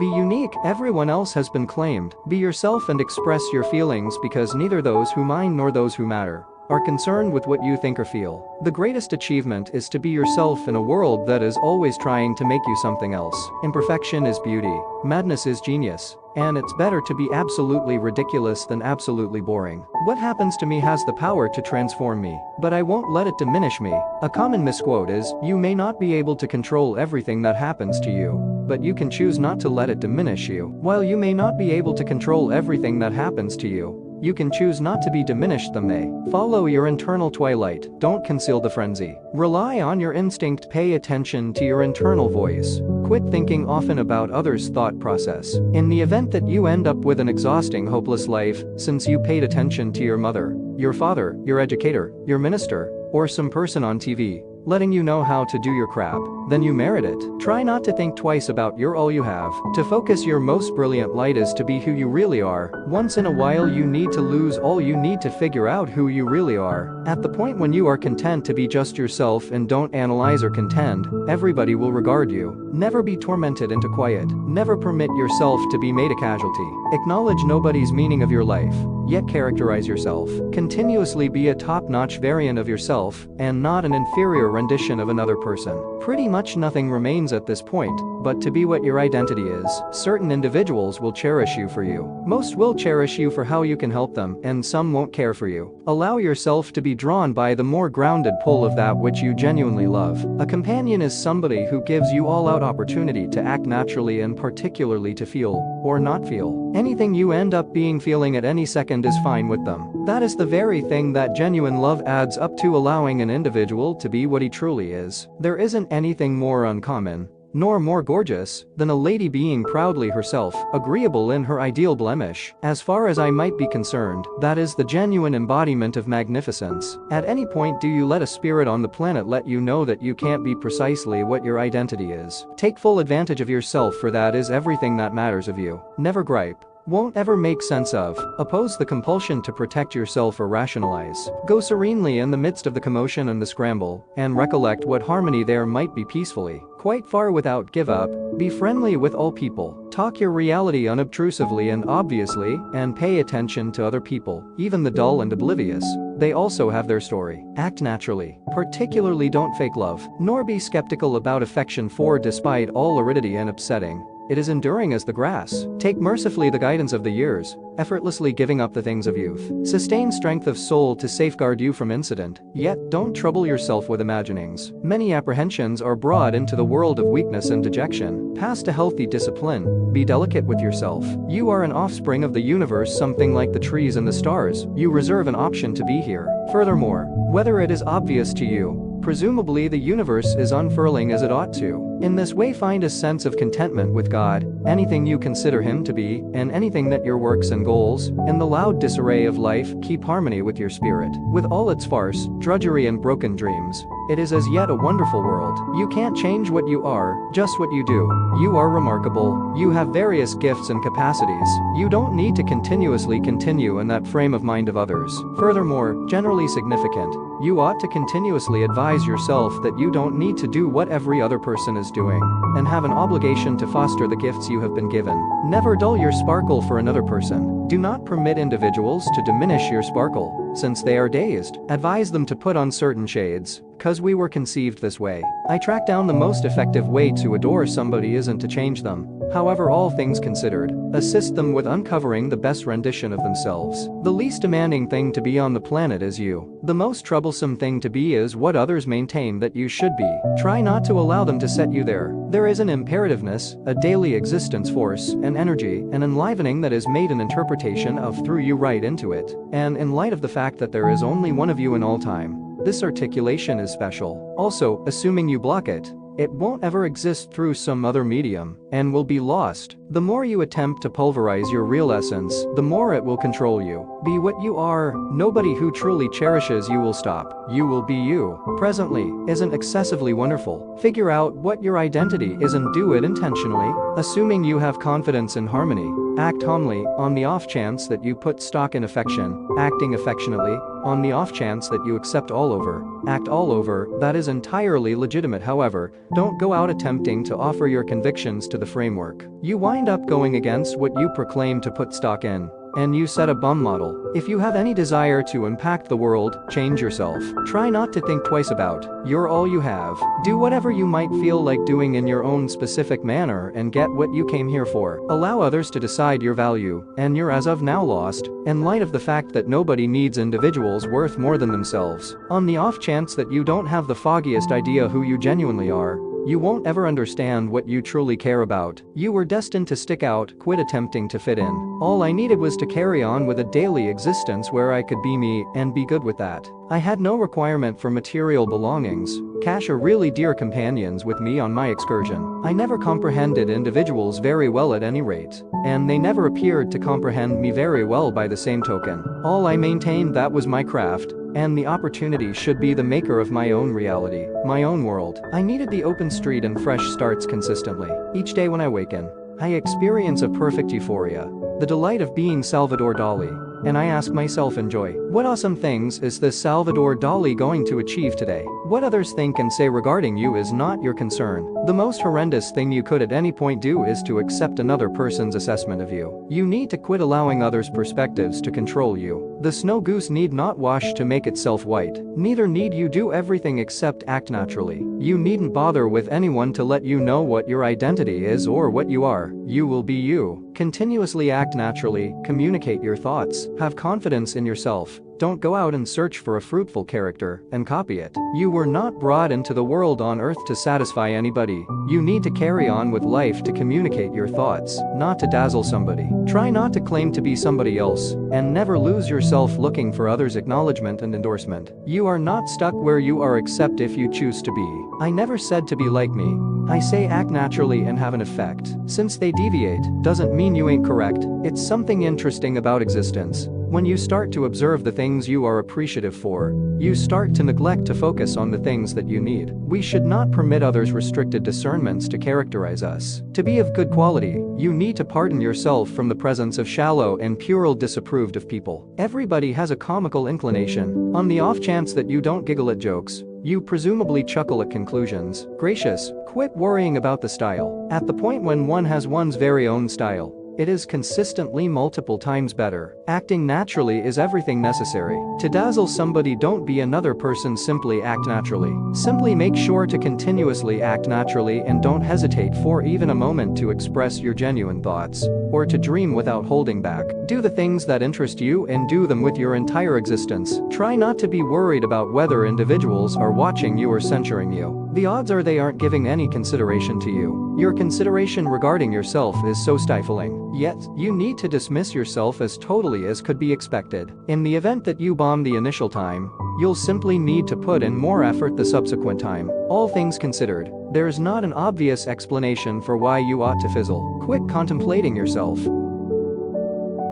Be unique, everyone else has been claimed. Be yourself and express your feelings because neither those who mind nor those who matter are concerned with what you think or feel. The greatest achievement is to be yourself in a world that is always trying to make you something else. Imperfection is beauty. Madness is genius. And it's better to be absolutely ridiculous than absolutely boring. What happens to me has the power to transform me, but I won't let it diminish me. A common misquote is, you may not be able to control everything that happens to you, but you can choose not to let it diminish you. While you may not be able to control everything that happens to you, you can choose not to be diminished them may. Follow your internal twilight, don't conceal the frenzy. Rely on your instinct, pay attention to your internal voice. Quit thinking often about others' thought process. In the event that you end up with an exhausting, hopeless life, since you paid attention to your mother, your father, your educator, your minister, or some person on TV, letting you know how to do your crap, then you merit it. Try not to think twice about you're all you have. To focus your most brilliant light is to be who you really are. Once in a while you need to lose all you need to figure out who you really are. At the point when you are content to be just yourself and don't analyze or contend, everybody will regard you. Never be tormented into quiet. Never permit yourself to be made a casualty. Acknowledge nobody's meaning of your life, yet characterize yourself. Continuously be a top-notch variant of yourself and not an inferior rendition of another person. Pretty much nothing remains at this point but to be what your identity is. Certain individuals will cherish you for you. Most will cherish you for how you can help them, and some won't care for you. Allow yourself to be drawn by the more grounded pull of that which you genuinely love. A companion is somebody who gives you all-out opportunity to act naturally and particularly to feel, or not feel. Anything you end up being feeling at any second is fine with them. That is the very thing that genuine love adds up to, allowing an individual to be what he truly is. There isn't anything more uncommon, nor more gorgeous, than a lady being proudly herself, agreeable in her ideal blemish. As far as I might be concerned, that is the genuine embodiment of magnificence. At any point do you let a spirit on the planet let you know that you can't be precisely what your identity is. Take full advantage of yourself, for that is everything that matters of you. Never gripe. Won't ever make sense of. Oppose the compulsion to protect yourself or rationalize. Go serenely in the midst of the commotion and the scramble, and recollect what harmony there might be peacefully. Quite far without give up. Be friendly with all people. Talk your reality unobtrusively and obviously, and pay attention to other people, even the dull and oblivious. They also have their story. Act naturally. Particularly don't fake love, nor be skeptical about affection, for despite all aridity and upsetting, it is enduring as the grass. Take mercifully the guidance of the years, effortlessly giving up the things of youth. Sustain strength of soul to safeguard you from incident, yet don't trouble yourself with imaginings. Many apprehensions are brought into the world of weakness and dejection. Pass to healthy discipline. Be delicate with yourself. You are an offspring of the universe, something like the trees and the stars. You reserve an option to be here. Furthermore, whether it is obvious to you, presumably the universe is unfurling as it ought to. In this way find a sense of contentment with God, anything you consider Him to be, and anything that your works and goals. In the loud disarray of life, keep harmony with your spirit. With all its farce, drudgery and broken dreams, it is as yet a wonderful world. You can't change what you are, just what you do. You are remarkable. You have various gifts and capacities. You don't need to continuously continue in that frame of mind of others. Furthermore, generally significant, you ought to continuously advise yourself that you don't need to do what every other person is doing, and have an obligation to foster the gifts you have been given. Never dull your sparkle for another person. Do not permit individuals to diminish your sparkle, since they are dazed. Advise them to put on certain shades, 'cause we were conceived this way. I track down the most effective way to adore somebody isn't to change them. However, all things considered, assist them with uncovering the best rendition of themselves. The least demanding thing to be on the planet is you. The most troublesome thing to be is what others maintain that you should be. Try not to allow them to set you there. There is an imperativeness, a daily existence force, an energy, an enlivening that is made an interpretation of through you right into it. And in light of the fact that there is only one of you in all time, this articulation is special. Also, assuming you block it, it won't ever exist through some other medium, and will be lost. The more you attempt to pulverize your real essence, the more it will control you. Be what you are. Nobody who truly cherishes you will stop. You will be you. Presently isn't excessively wonderful. Figure out what your identity is and do it intentionally. Assuming you have confidence in harmony, act calmly. On the off chance that you put stock in affection, acting affectionately. On the off chance that you accept all over, act all over. That is entirely legitimate. However, don't go out attempting to offer your convictions to the framework. You wind up going against what you proclaim to put stock in. And you set a bum model. If you have any desire to impact the world, change yourself. Try not to think twice about. You're all you have. Do whatever you might feel like doing in your own specific manner and get what you came here for. Allow others to decide your value, and you're as of now lost, in light of the fact that nobody needs individuals worth more than themselves. On the off chance that you don't have the foggiest idea who you genuinely are, you won't ever understand what you truly care about. You were destined to stick out. Quit attempting to fit in. All I needed was to carry on with a daily existence where I could be me and be good with that. I had no requirement for material belongings, cash, or really dear companions with me on my excursion. I never comprehended individuals very well at any rate, and they never appeared to comprehend me very well by the same token. All I maintained that was my craft, and the opportunity should be the maker of my own reality, my own world. I needed the open street and fresh starts consistently. Each day when I waken, I experience a perfect euphoria, the delight of being Salvador Dali. And I ask myself in joy, what awesome things is this Salvador Dali going to achieve today? What others think and say regarding you is not your concern. The most horrendous thing you could at any point do is to accept another person's assessment of you. You need to quit allowing others' perspectives to control you. The snow goose need not wash to make itself white. Neither need you do everything except act naturally. You needn't bother with anyone to let you know what your identity is or what you are. You will be you. Continuously act naturally, communicate your thoughts, have confidence in yourself. Don't go out and search for a fruitful character and copy it. You were not brought into the world on earth to satisfy anybody. You need to carry on with life to communicate your thoughts, not to dazzle somebody. Try not to claim to be somebody else, and never lose yourself looking for others' acknowledgement and endorsement. You are not stuck where you are except if you choose to be. I never said to be like me. I say act naturally and have an effect. Since they deviate, doesn't mean you ain't correct. It's something interesting about existence. When you start to observe the things you are appreciative for, you start to neglect to focus on the things that you need. We should not permit others' restricted discernments to characterize us. To be of good quality, you need to pardon yourself from the presence of shallow and puerile disapproved of people. Everybody has a comical inclination. On the off chance that you don't giggle at jokes, you presumably chuckle at conclusions. Gracious, quit worrying about the style. At the point when one has one's very own style, it is consistently multiple times better. Acting naturally is everything necessary. To dazzle somebody, don't be another person, simply act naturally. Simply make sure to continuously act naturally and don't hesitate for even a moment to express your genuine thoughts, or to dream without holding back. Do the things that interest you and do them with your entire existence. Try not to be worried about whether individuals are watching you or censuring you. The odds are they aren't giving any consideration to you. Your consideration regarding yourself is so stifling. Yet, you need to dismiss yourself as totally as could be expected. In the event that you bomb the initial time, you'll simply need to put in more effort the subsequent time. All things considered, there is not an obvious explanation for why you ought to fizzle. Quit contemplating yourself.